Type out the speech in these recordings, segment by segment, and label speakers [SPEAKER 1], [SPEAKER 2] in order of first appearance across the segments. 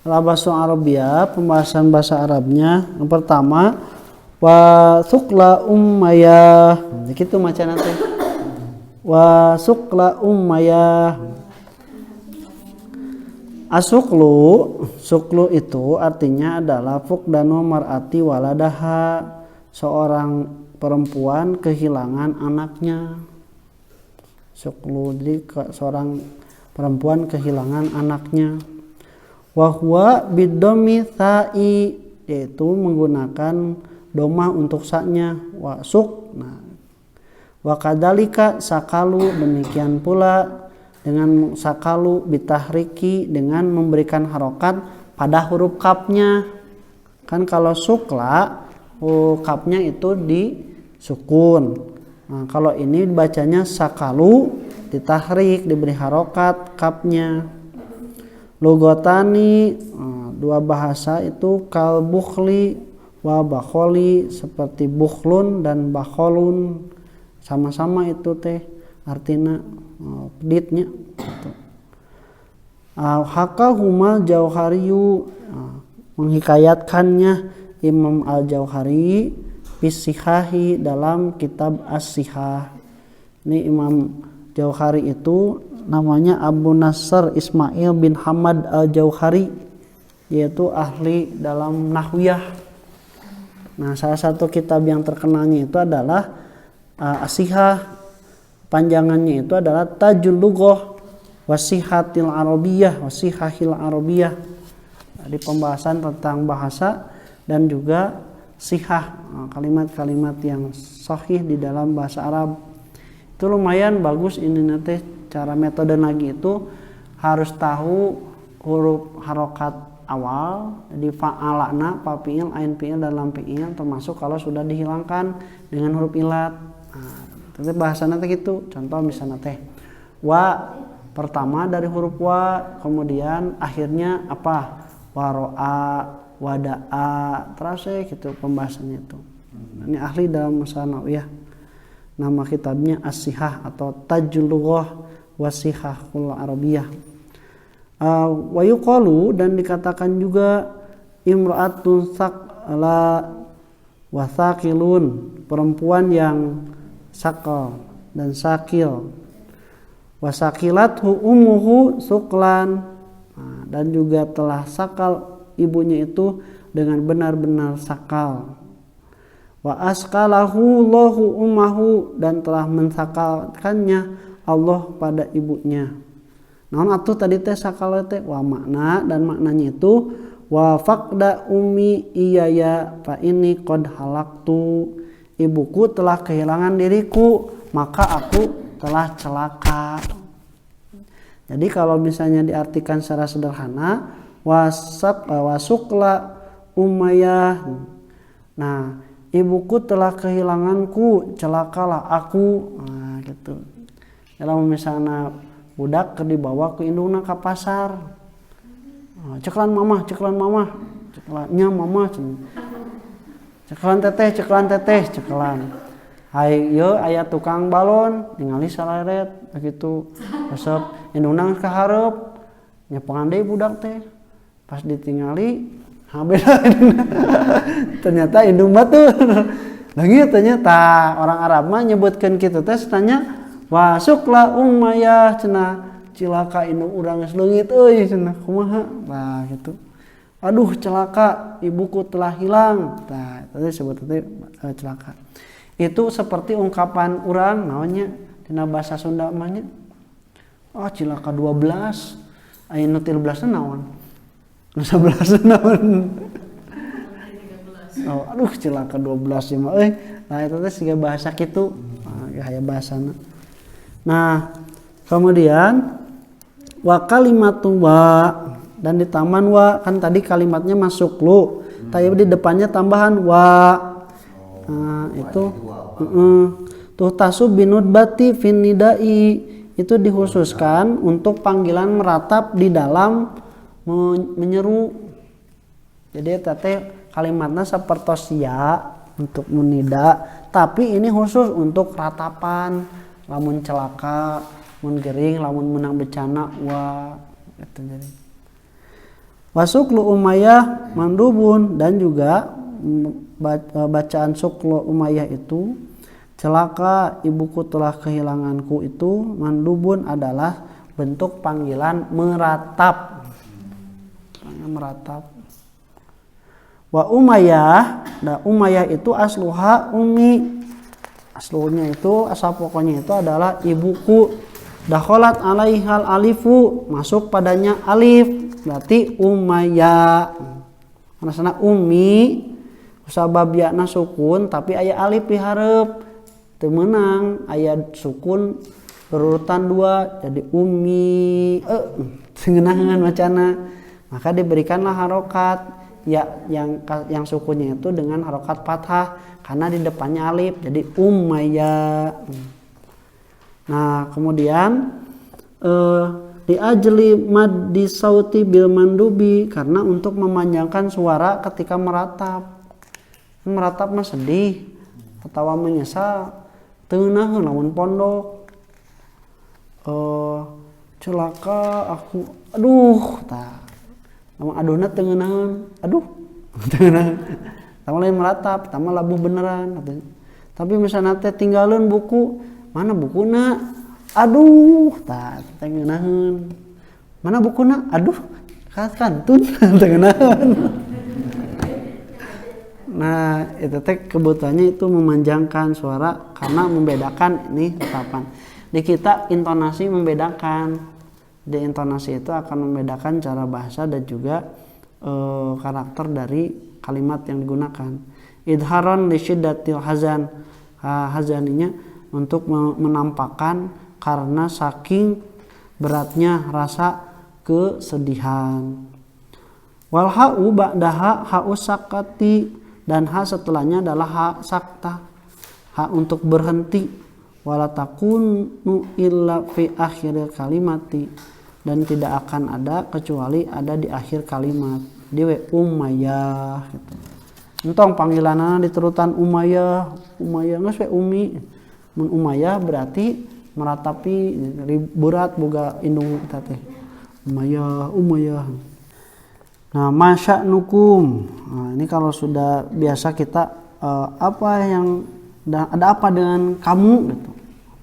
[SPEAKER 1] Al-Bahasa Arabia, pembahasan bahasa Arabnya. Yang pertama, wa suqla ummayah. Gitu macam nanti. Wa suqla ummayah. Suklu itu artinya adalah fuqdanu mar'ati waladaha, seorang perempuan kehilangan anaknya. Suklu, jadi seorang perempuan kehilangan anaknya. Wa huwa biddomi sa'i, yaitu menggunakan domah untuk saknya. Wa suk. Nah, wa kadzalika sakalu, demikian pula dengan sakalu bitahriki, dengan memberikan harokat pada huruf kapnya. Kan kalau sukla kapnya itu disukun. Nah, kalau ini bacanya sakalu ditahrik, diberi harokat kapnya. Lugotani, dua bahasa itu kal bukhli wa bakholi, seperti bukhlun dan bakholun, sama-sama itu teh artinya peditnya. Hakahuma Jauhariyu, menghikayatkannya Imam Al-Jauhari Bisihahi dalam kitab As-Sihah. Ini Imam Jauhari itu namanya Abu Nasr Ismail bin Hamad Al-Jauhari, yaitu ahli dalam nahwiyah. Nah, salah satu kitab yang terkenalnya itu adalah As-Sihah. Panjangannya itu adalah Tajul Lughah Wasihatil Arabiyah, Wasihahil Arabiyah. Jadi pembahasan tentang bahasa dan juga sihah, kalimat-kalimat yang sahih di dalam bahasa Arab. Itu lumayan bagus ini nanti cara metode nagi itu harus tahu huruf harokat awal, jadi fa'alana, fa fi'il, ain fi'il dan lam fi'il, termasuk kalau sudah dihilangkan dengan huruf ilat. Tapi bahasanya teh gitu. Contoh misalnya teh wa pertama dari huruf wa, kemudian akhirnya apa? Waro'a, wada'a, terus gitu pembahasannya itu. Ini ahli dalam masalah nahwiyah. Nama kitabnya As-Sihah atau Tajul Lughah Wasihahul Arabiyah. Wa yuqalu, dan dikatakan juga imra'atun saqla wa saqilun, perempuan yang sakal dan sakil. Wasakilathu ummuhu suklan, dan juga telah sakal ibunya itu dengan benar-benar sakal. Wa askalahu Allahu ummahu, dan telah mensakalkannya Allah pada ibunya. Naon atuh tadi teh sakal teh wa makna, dan maknanya itu wa faqda ummi iyaya fa inni qad halaktu, ibuku telah kehilangan diriku, maka aku telah celaka. Jadi kalau misalnya diartikan secara sederhana, wasukla umayyah, nah ibuku telah kehilanganku, celakalah aku. Nah gitu. Kalau misalnya budak dibawa ke indungna ke pasar, ceklan mama, ceklannya mama, ceklan teteh, ayo aya tukang balon ningali saleret begitu, resep indungna ka hareup nyepengan deui budak teh, pas ditingali beda. Ternyata indung batur lagi, ternyata orang Arab mah nyebutkeun kitu teh tanya wasukla ummayah, cenah cilaka indung urang geus leungit euy, cenah kumaha. Nah gitu, aduh celaka ibuku telah hilang. Nah itu disebut celaka. Itu seperti ungkapan urang naonnya dina bahasa Sunda mah nya, cilaka 12 aya nu 13 naon, nu 11 naon. Aduh cilaka 12 mah euy. Nah itu teh siga bahasa kitu, gaya bahasana. Nah kemudian wa kalimatu wa, dan di taman wa kan tadi kalimatnya masuk lu, tapi di depannya tambahan wa. Nah itu tuh tasub binudbati fin nidai, itu dikhususkan untuk panggilan meratap di dalam menyeru. Jadi teh kalimatnya seperti ya untuk menida, tapi ini khusus untuk ratapan, lamun celaka, mun gering, lamun menang bencana wa gitu. Jadi Wa suklu Umayyah mandubun, dan juga bacaan suklu Umayyah itu celaka ibuku telah kehilanganku itu mandubun adalah bentuk panggilan meratap. Meratap. Wa Umayyah, nah Umayyah itu asluha ummi. Aslunya itu, asal pokoknya itu adalah ibuku. Dakholat alaihal alifu, masuk padanya alif, berarti Umayyah. Karena sana ummi sababna sukun tapi aya alif di hareup. Teu meunang aya sukun berurutan 2 jadi ummi. Sengenahan macana. Maka diberikanlah harokat ya yang sukunnya itu dengan harokat fathah karena di depannya alif jadi Umayyah. Nah, kemudian di ajli maddi sauti bil mandubi, karena untuk memanjangkan suara ketika meratap. Meratap mah sedih atawa menyesal teu naheun lamun pondok. Celaka aku, aduh tah. Lamun aduhna teu ngeunaheun, aduh. Teu ngeunaheun. Tama lain meratap, tama labuh beneran katanya. Tapi misalnya teh tinggalin buku, mana bukuna? Aduh, tah teh ngeunaheun. Mana bukuna? Aduh, kantun teh ngeunaheun. Nah, itu teh kebutuhannya itu memanjangkan suara karena membedakan ini tatapan. Di kita intonasi membedakan. Di intonasi itu akan membedakan cara bahasa dan juga karakter dari kalimat yang digunakan. Idharon li syiddatil hazan. Hazaninya untuk menampakkan karena saking beratnya rasa kesedihan. Wal ha'u ba'daha ha'u sakati, dan ha setelahnya adalah ha sakta, ha untuk berhenti. Wala takunu illa fi akhiril kalimati, dan tidak akan ada kecuali ada di akhir kalimat. Di Umayyah gitu. Entong panggilanana diterutan Umayyah, Umayyah geus we Umi. Mun Umayyah berarti meratapi berat boga indung eta teh. Umayyah, Umayyah. Nah, masya'nukum. Nah, ini kalau sudah biasa kita apa yang ada apa dengan kamu gitu.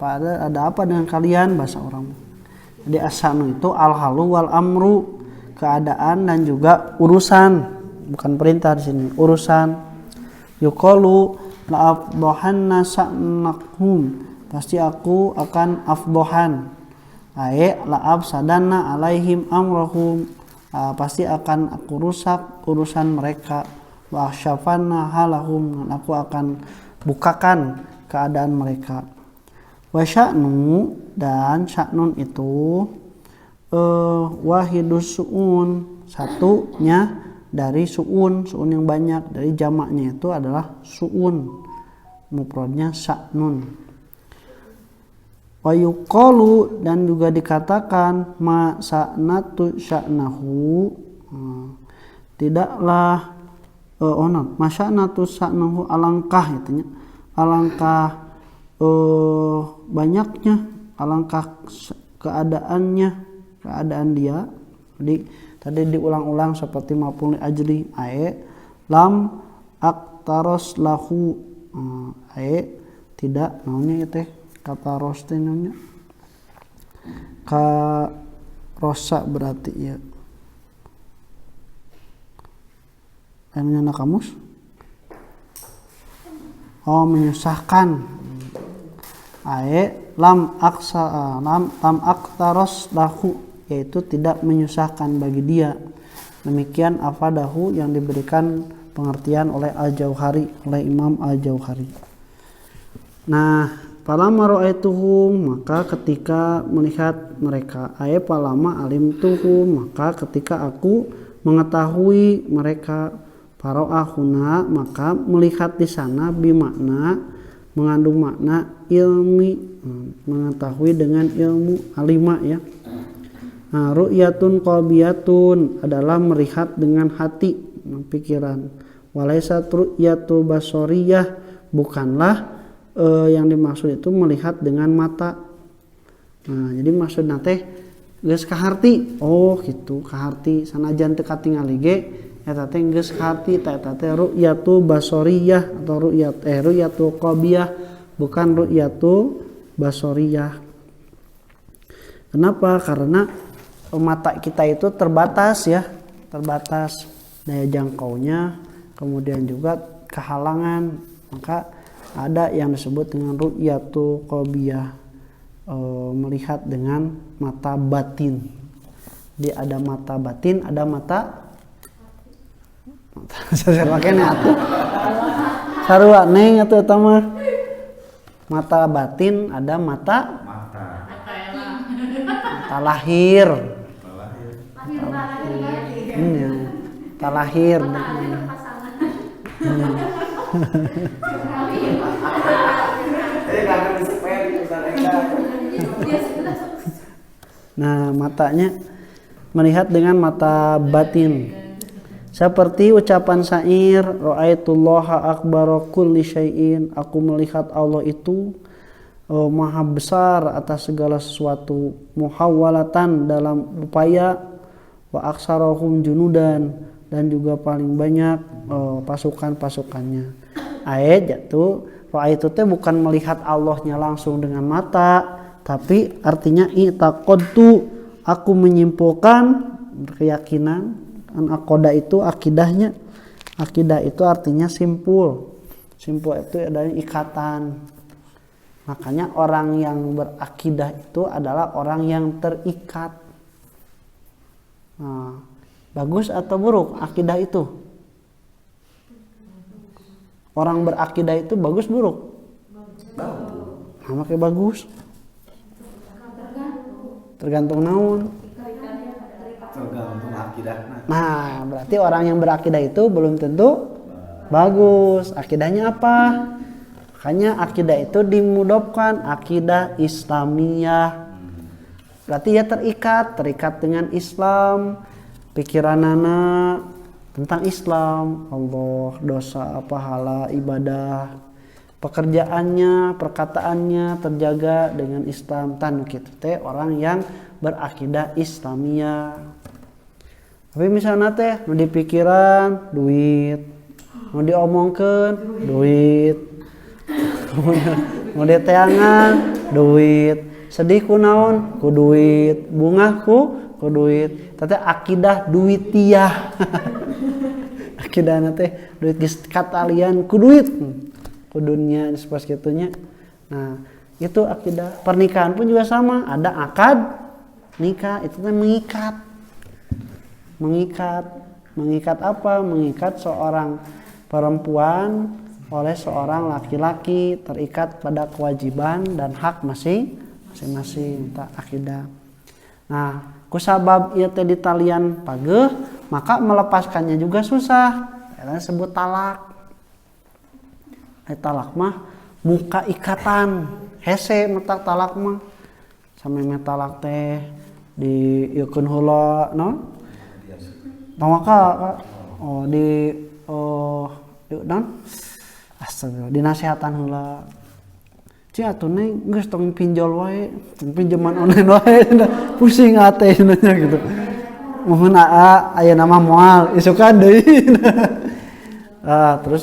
[SPEAKER 1] Ada apa dengan kalian bahasa orang. Jadi asanu itu al-halu wal amru, keadaan dan juga urusan. Bukan perintah di sini, urusan. Yuqalu la afdahanna sa'nakum, pasti aku akan afdahan. Ae la afsadanna alaihim amrahum, pasti akan aku rusak urusan mereka. Wa akshafanna halahum, aku akan bukakan keadaan mereka. Wa sya'nu, dan sya'nun itu wahidus su'un, satunya dari su'un yang banyak, dari jamaknya itu adalah su'un, mufradnya sya'nun. Wa yuqalu, dan juga dikatakan ma sa'natu sya'nahu, tidaklah ma sa'natu sya'nahu, alangkah itunya, alangkah banyaknya, alangkah keadaannya, keadaan dia. Tadi diulang-ulang seperti maf'ul ajli, ae lam aktaros lahu, ae tidak naonnya teh kata ros teh naonnya ka rosa berarti ya. Namanya kamus menyusahkan. Ae lam aktaros lahu, yaitu tidak menyusahkan bagi dia. Demikian afadahu yang diberikan pengertian oleh Al-Jauhari, oleh Imam Al-Jauhari. Nah, falamma ra'aituhum, maka ketika melihat mereka, falama alimtuhum, maka ketika aku mengetahui mereka, fara'ahuna, maka melihat di sana bimakna, mengandung makna ilmi, mengetahui dengan ilmu, alima ya. Nah, ru'yatun qalbiyatun adalah melihat dengan hati, pikiran. Walaysat ru'yatu basariyah, bukanlah yang dimaksud itu melihat dengan mata. Nah, jadi maksudnya teh geus kaharti. Oh gitu kaharti sanajan teu katingali ge eta teh geus kaharti eta teh ru'yatu basoriyah atau ru'yatu qabiyah bukan ru'yatu basoriyah. Kenapa? Karena mata kita itu terbatas ya, terbatas daya jangkaunya, kemudian juga kehalangan. Maka ada yang disebut dengan ru'yatu qabiyah, melihat dengan mata batin. Jadi ada mata batin, ada mata saya pakai nih atuh. Sarua neng atuh eta mah. Mata batin ada mata lahir. Iya. Mata lahir. Nah, matanya melihat dengan mata batin. Seperti ucapan syair, ra'aitullaha akbara kulli syai'in, aku melihat Allah itu maha besar atas segala sesuatu, muhawwalatan dalam upaya, wa aksarahum junudan, dan juga paling banyak pasukan-pasukannya. Ayat jatuh, ra'aitu teh bukan melihat Allahnya langsung dengan mata, tapi artinya i'taqadtu, aku menyimpulkan keyakinan. Kan aqoda itu akidahnya, akidah itu artinya simpul itu adalah ikatan. Makanya orang yang berakidah itu adalah orang yang terikat. Nah, bagus atau buruk akidah itu? Orang berakidah itu bagus buruk? Nah, makanya bagus. Tergantung naon.
[SPEAKER 2] Tergantung akidah.
[SPEAKER 1] Nah, berarti orang yang berakidah itu belum tentu bagus. Akidahnya apa? Makanya akidah itu dimudofkan akidah Islamiyah. Berarti ya terikat dengan Islam, pikiranana tentang Islam, Allah, dosa, pahala, ibadah, pekerjaannya, perkataannya terjaga dengan Islam. Tan kitu teh orang yang berakidah Islamiyah. Tapi misalnya teh nu di pikiran duit, nu diomongkeun duit, nu diteangan duit, sedih ku naon ku duit, bunga ku duit. Teh akidah duitiyah. Akidahna teh duit geus katalian ku duit. Kudunya pas kitunya. Nah, itu akidah. Pernikahan pun juga sama, ada akad nikah, itu teh mengikat apa? Mengikat seorang perempuan oleh seorang laki-laki, terikat pada kewajiban dan hak masing-masing. Eta akidah. Nah, kusabab ieu teh di talian pageuh, maka melepaskannya juga susah. Eta disebut talak. Talak mah muka ikatan, hese metak talak mah. Sampai metalak teh di ieukeun heula naon? Pamaka di naon? Astagfirullah, dinasehatan heula. Ci atuh neng geus tong pinjol wae, pinjaman online wae. Pusing ate cenah gitu. Mohon aya nama moal, isukan deui. Terus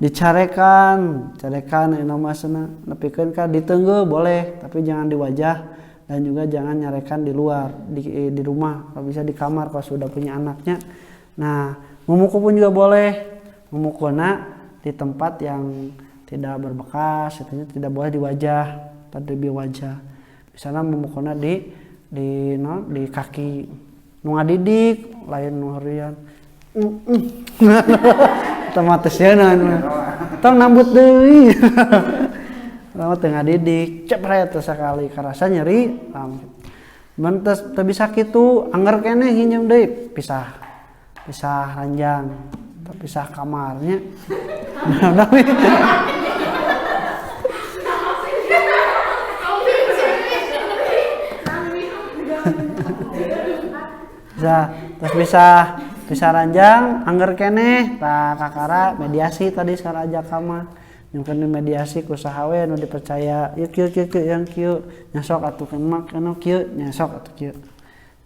[SPEAKER 1] dicarekan namasana nepikeun ka diteunggeul boleh, tapi jangan di wajah. Dan juga jangan nyarekan di luar, di rumah, kalau bisa di kamar kalau sudah punya anaknya. Nah, memukul pun juga boleh. Memukulnya di tempat yang tidak berbekas, artinya tidak boleh di wajah, pada di wajah. Misalnya memukulnya di kaki. Nu ngadidik, lain nu heureun. Otomatis ya tong nambut deui. Lama tengah didik cepret sekali karasa nyeri mentes teu bisa kitu angger keneh hinjem deui pisah ranjang pisah kamarnya. Terus bisa ranjang angger keneh tah kakara mediasi tadi saraja kamar nyungkeun mediasi ku saha we nu dipercaya ieu kieu yang kieu nyasok atuh kana kieu nyasok atuh kieu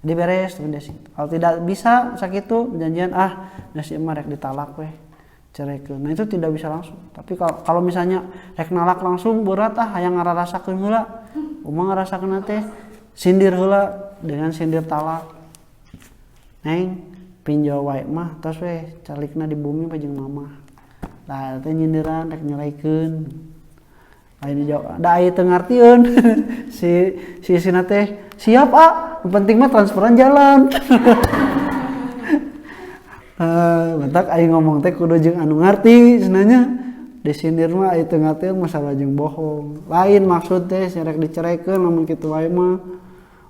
[SPEAKER 1] jadi beres mediasi. Kalau tidak bisa sakitu janjian geus ieu mah rek ditalak we cerekeun. Nah itu tidak bisa langsung. Tapi kalau misalnya rek nalak langsung berat hayang ngararasakeun heula. Umang ngarasakeun teh sindir heula dengan sindir talak. Neng pinjau wae mah tos we calikna di bumi mah jeung mamah. Nah teh nyindiran rek nyalaikeun. Lain dijawab da aya teu ngartieun. si sina teh siap yang penting mah transferan jalan. Batak aing ngomong teh kudu jeung anu ngarti cenanya disindir mah aya teu ngartieun masalah jeung bohong. Lain maksud teh rek dicerekeun lamun kitu wae mah.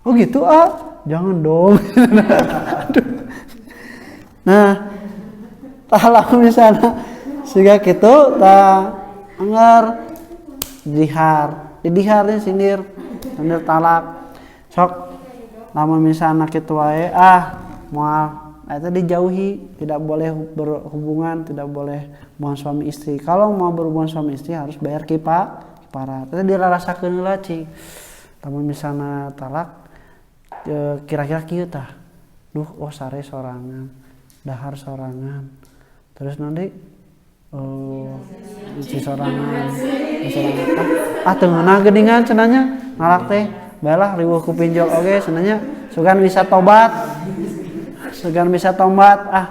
[SPEAKER 1] Oh gitu jangan dong. Nah tah lamun misalna siga kitu tah anggar didihar sindir talak sok lamun misalna kitu wae moal eta dijauhi, tidak boleh berhubungan, tidak boleh hubungan suami istri. Kalau mau berhubungan suami istri harus bayar kiparat. Eta dirarasakeun heula cing. Lamun misalna talak kira-kira kieu tah. Sare sorangan, dahar sorangan. Terus nanti si sorangan teu ngeunah geuningan cenanya nalak teh baelah riweuh ku pinjol oge cenanya sugan bisa tobat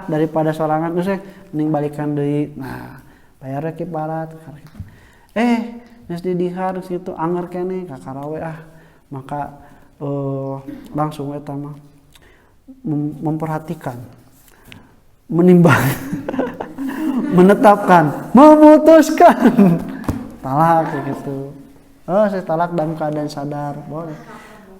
[SPEAKER 1] daripada sorangan geus mending balikan deui. Nah bayar kiparat geus didihar situ anger keneh kakarawe maka langsung eta mah memperhatikan, menimbang, menetapkan, memutuskan talak gitu. Saya talak dalam keadaan sadar boleh.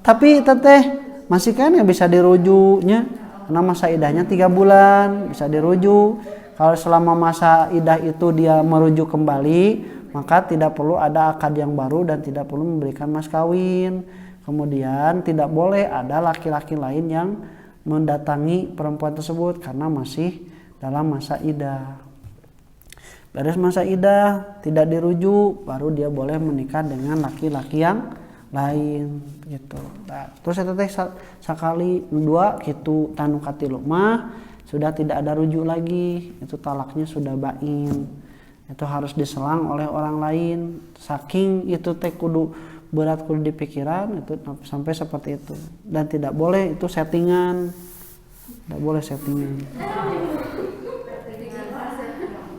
[SPEAKER 1] Tapi teteh masih kan ya bisa dirujuknya karena masa idahnya 3 bulan bisa dirujuk. Kalau selama masa idah itu dia merujuk kembali maka tidak perlu ada akad yang baru dan tidak perlu memberikan mas kawin. Kemudian tidak boleh ada laki-laki lain yang mendatangi perempuan tersebut karena masih dalam masa idah. Beres masa idah tidak dirujuk baru dia boleh menikah dengan laki-laki yang lain gitu. Nah, terus eta teh sakali 2 kitu tanu katilu mah sudah tidak ada rujuk lagi, itu talaknya sudah bain. Itu harus diselang oleh orang lain. Saking itu teh kudu berat kudu dipikiran itu sampai seperti itu dan tidak boleh itu settingan. Tidak boleh settingan.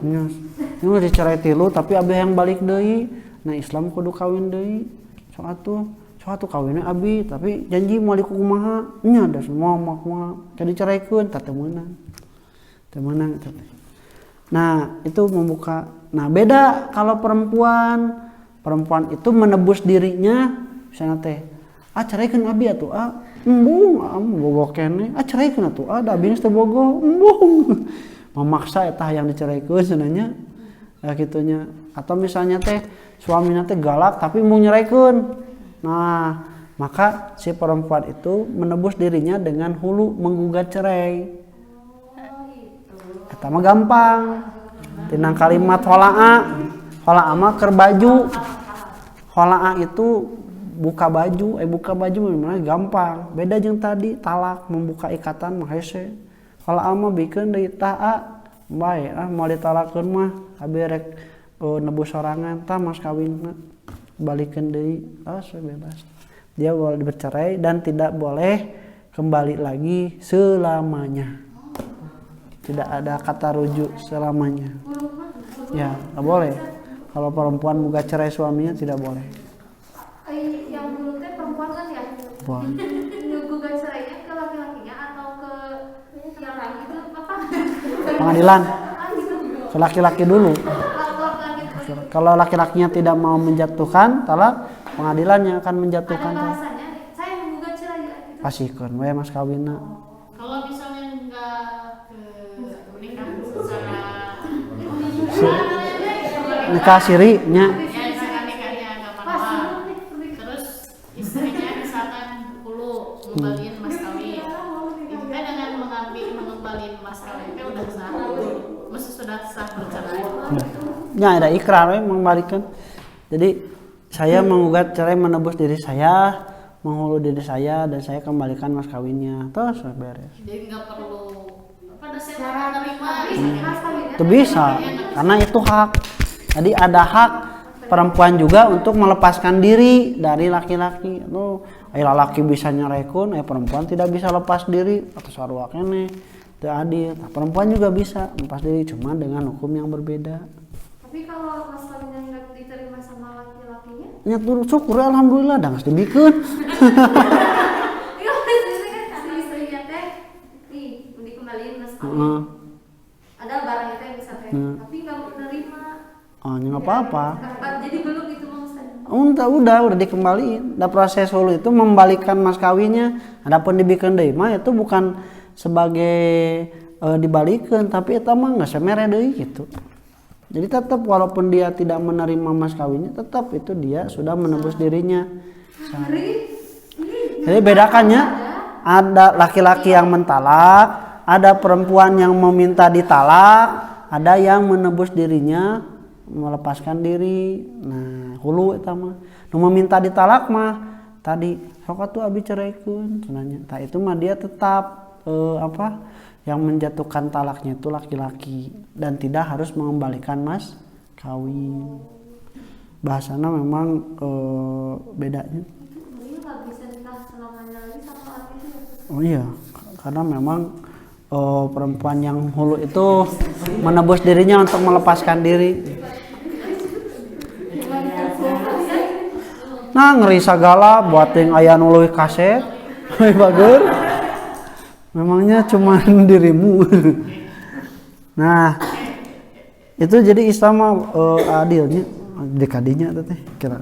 [SPEAKER 1] Ini udah dicerai 3 tapi abih yang balik deui. Nah Islam kudu kawin deui. Suatu kawinnya abi tapi janji mau kumaha nya da semua mah jadi diceraikeun tah teu meunang. Teu meunang eta teh. Nah, itu membuka. Nah, beda kalau perempuan. Perempuan itu menebus dirinya misalnya teh ceraikeun abi atuh embung bogo keneh ceraikeun atuh da abi geus teu bogo embung memaksa eta yang diceraikeun sebenarnya kitunya. Atau misalnya teh suamina teh galak tapi mau nyeraikeun. Nah, maka si perempuan itu menebus dirinya dengan hulu menggugat cerai. Eta mah gampang. Tinang kalimat hola'a mah keur baju. Hola'a itu buka baju memang gampang. Beda jeung tadi talak membuka ikatan mah hese. Hola'a mah bikeun deui tah bae mau ditalakkeun mah abi rek nebus sorangan tah mas kawinna balikeun deui bebas. Dia boleh bercerai dan tidak boleh kembali lagi selamanya. Tidak ada kata rujuk selamanya. Ya, nggak boleh. Kalau perempuan muga cerai suaminya tidak boleh.
[SPEAKER 2] Yang dulu teh perempuan kan ya?
[SPEAKER 1] Boleh.
[SPEAKER 2] Gugat cerainya ke laki-lakinya atau ke yang lain itu apa?
[SPEAKER 1] Pengadilan. Ke laki-laki dulu. Kalau laki-lakinya tidak mau menjatuhkan talak, pengadilannya akan menjatuhkan.
[SPEAKER 2] Ada bahasanya, saya menggugat cerai gitu.
[SPEAKER 1] Pasikeun we mas kawinna.
[SPEAKER 3] Kalau misalnya enggak menikah secara
[SPEAKER 1] Nikah sirinya.
[SPEAKER 3] ya misalkan nikahnya agak manual, terus istrinya misalkan 10 ngembaliin mas kawin, itu kan dengan mengembaliin mas kawin itu udah sah, mesti sudah sah bercerai.
[SPEAKER 1] Ya ada ikrar mengembalikan. Jadi saya menggugat cerai menebus diri saya, menghulu diri saya dan saya kembalikan mas kawinnya. Terus beres.
[SPEAKER 3] Jadi nggak perlu apa dosen
[SPEAKER 2] Cara
[SPEAKER 3] menerima
[SPEAKER 2] mas kawinnya
[SPEAKER 1] Itu bisa karena itu hak. Jadi ada hak perempuan juga untuk melepaskan diri dari laki-laki. Tuh, laki bisa nyerekun, perempuan tidak bisa lepas diri atau sarua kene. Itu adil. Nah, perempuan juga bisa lepas diri cuma dengan hukum yang berbeda.
[SPEAKER 2] Tapi kalau mas kawinnya nggak diterima sama laki-lakinya
[SPEAKER 1] Nya turut syukur alhamdulillah dah geus dibikeun.
[SPEAKER 2] iya maksudnya kan si istrinya teh nih dikembaliin mas kawin
[SPEAKER 1] Heeh.
[SPEAKER 2] ada barangnya teh bisa teh tapi nggak mau nerima
[SPEAKER 1] Oh, nya enggak apa-apa.
[SPEAKER 2] jadi belum gitu maksudnya
[SPEAKER 1] Udah dikembaliin. Da proses hulu itu membalikan mas kawinnya. Adapun dibikeun deui mah itu bukan sebagai dibalikan tapi eta mah geus mere deui gitu. Jadi tetap walaupun dia tidak menerima mas kawinnya tetap itu dia sudah menebus dirinya. Jadi bedakannya ada laki-laki yang mentalak, ada perempuan yang meminta ditalak, ada yang menebus dirinya melepaskan diri. Nah, hulu eta mah. Nu meminta ditalak mah tadi sok atuh abi cereikeun cenanya. Tah itu mah dia tetap yang menjatuhkan talaknya itu laki-laki dan tidak harus mengembalikan mas kawin. Bahasana memang bedanya.
[SPEAKER 2] ini nggak bisa nikah selamanya lagi sama laki itu
[SPEAKER 1] Oh iya, karena memang perempuan yang hulu itu menebus dirinya untuk melepaskan diri. Nah ngeri sagala buat yang aya nu leuwih kaset, leuwih bager. Memangnya cuma dirimu. Nah itu jadi Islam adilnya dekadinya teh kira.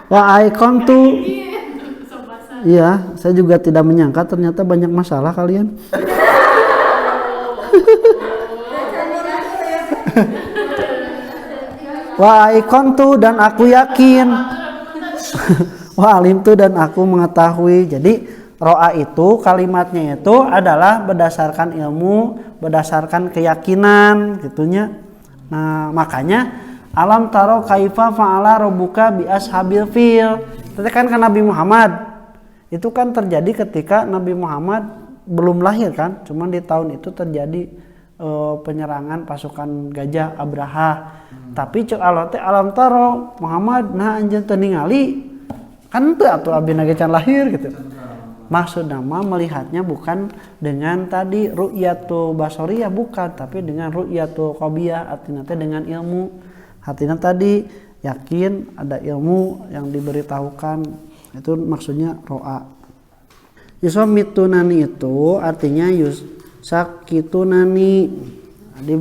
[SPEAKER 1] Wah icon tuh. Iya, saya juga tidak menyangka ternyata banyak masalah kalian. Wah ikon tuh dan aku yakin. Wah alim tuh dan aku mengetahui. Jadi ro'a itu kalimatnya itu adalah berdasarkan ilmu, berdasarkan keyakinan gitunya. Nah makanya alam taro kaifa fa'ala rabbuka bi ashabil fil. Itu kan Nabi Muhammad. Itu kan terjadi ketika Nabi Muhammad belum lahir kan. Cuman di tahun itu terjadi penyerangan pasukan gajah Abraha. Tapi cek Allah teh alam taro Muhammad nah anjeun teu ningali kan teu atuh abi na can lahir gitu. Maksud nama melihatnya bukan dengan tadi ru'yatul basariyah bukan, tapi dengan ru'yatul qabiyah artinya teh dengan ilmu. Artinya tadi yakin ada ilmu yang diberitahukan. Itu maksudnya ro'a. Yusomitunani itu artinya sakitunani. Jadi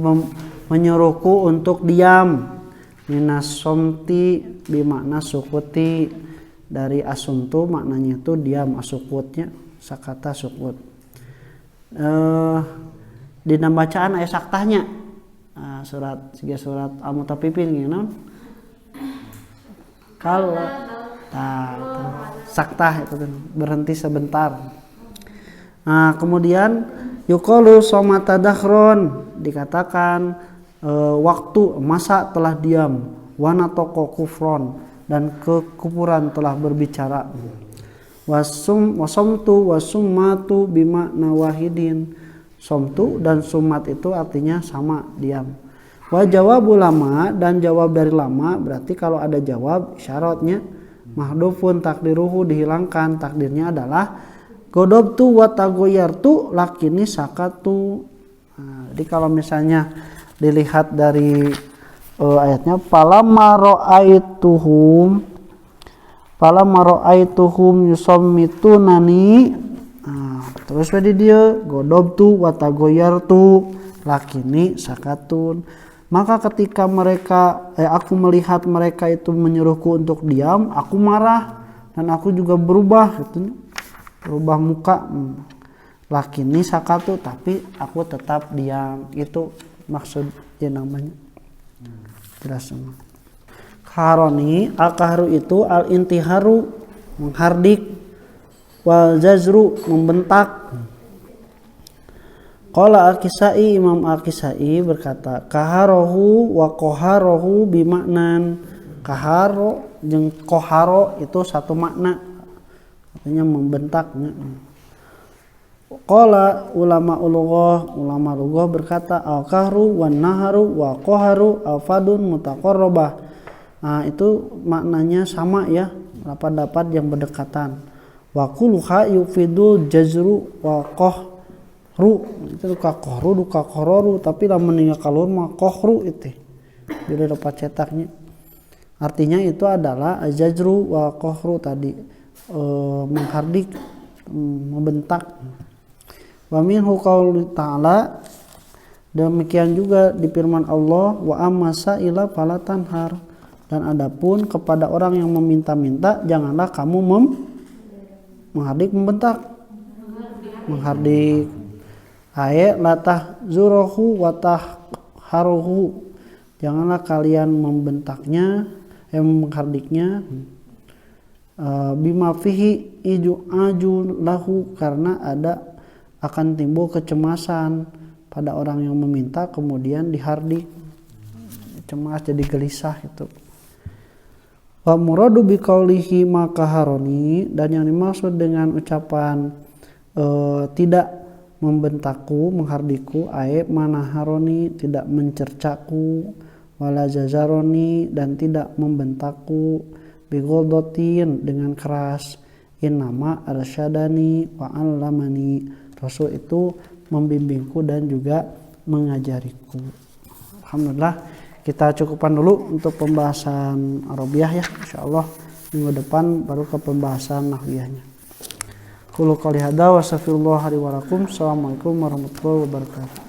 [SPEAKER 1] menyuruhku untuk diam. Minas somti bimakna sukuti. Dari asumtu maknanya itu diam, asukutnya sakata sukut. Di bacaan ayat saktahnya surat Al-Mutaffifin gitu. Kalau saktah itu berhenti sebentar. Nah, kemudian yuqalu somata dakhron dikatakan waktu masa telah diam, wana toko kufron dan kekufuran telah berbicara. Wasomtu wasummatu bimakna wahidin. Somtu dan sumat itu artinya sama, diam. Wa jawab ulama dan jawab dari lama berarti kalau ada jawab syaratnya mahdhufun takdiruhu dihilangkan, takdirnya adalah godobtu wa tagoyartu lakini sakatu. Nah, jadi kalau misalnya dilihat dari ayatnya falamma ra'aituhum yusammitunani. Nah, terus pada dia godobtu wa tagoyartu lakini sakatun. Maka ketika aku melihat mereka itu menyuruhku untuk diam, aku marah dan aku juga berubah gitu. Berubah muka. Lakini sakatu tapi aku tetap diam. Itu maksudnya namanya. Jelas semua. Kharoni al-kahru itu al-intiharu menghardik, wal jazru membentak. Qala Al-Kisai, Imam Al-Kisai berkata, kaharohu wa koharohu bimaknan. Kaharo jeung koharo itu satu makna, artinya membentaknya. Qala ulama lughah berkata, al-kahru wan naharu wa koharu al-fadun mutaqarrabah. Nah, itu maknanya sama ya, dapat yang berdekatan. Wa kulluha yufidul jazru wa kohru, itu kahru duka kororu, tapi lamun ningal kalur mah kohru itu bila dapat cetaknya. Artinya itu adalah jazru wa kohru tadi, menghardik, membentak. Wa minhu qaulu ta'ala, demikian juga di firman Allah, wa amma sa'ila fala tanhar, dan adapun kepada orang yang meminta-minta janganlah kamu menghardik, membentak, menghardik. Ayat latah zurohu watah haruhu, janganlah kalian membentaknya, menghardiknya. Bima fihi aju lahu, karena akan timbul kecemasan pada orang yang meminta kemudian dihardik, cemas jadi gelisah itu. Wa muradu biqaulihi makaharoni, dan yang dimaksud dengan ucapan tidak membentakku, menghardikku, aib manaharoni, tidak mencercaku, wala jazaroni, dan tidak membentakku, bigoldotin, dengan keras, innama arsyadani wa allamani, Rasul itu membimbingku dan juga mengajariku. Alhamdulillah, kita cukupkan dulu untuk pembahasan Arabiah ya, insyaallah minggu depan baru ke pembahasan nahwiyahnya. Qul qouli hadza wa astaghfirullah li wa lakum. Assalamualaikum warahmatullahi wabarakatuh.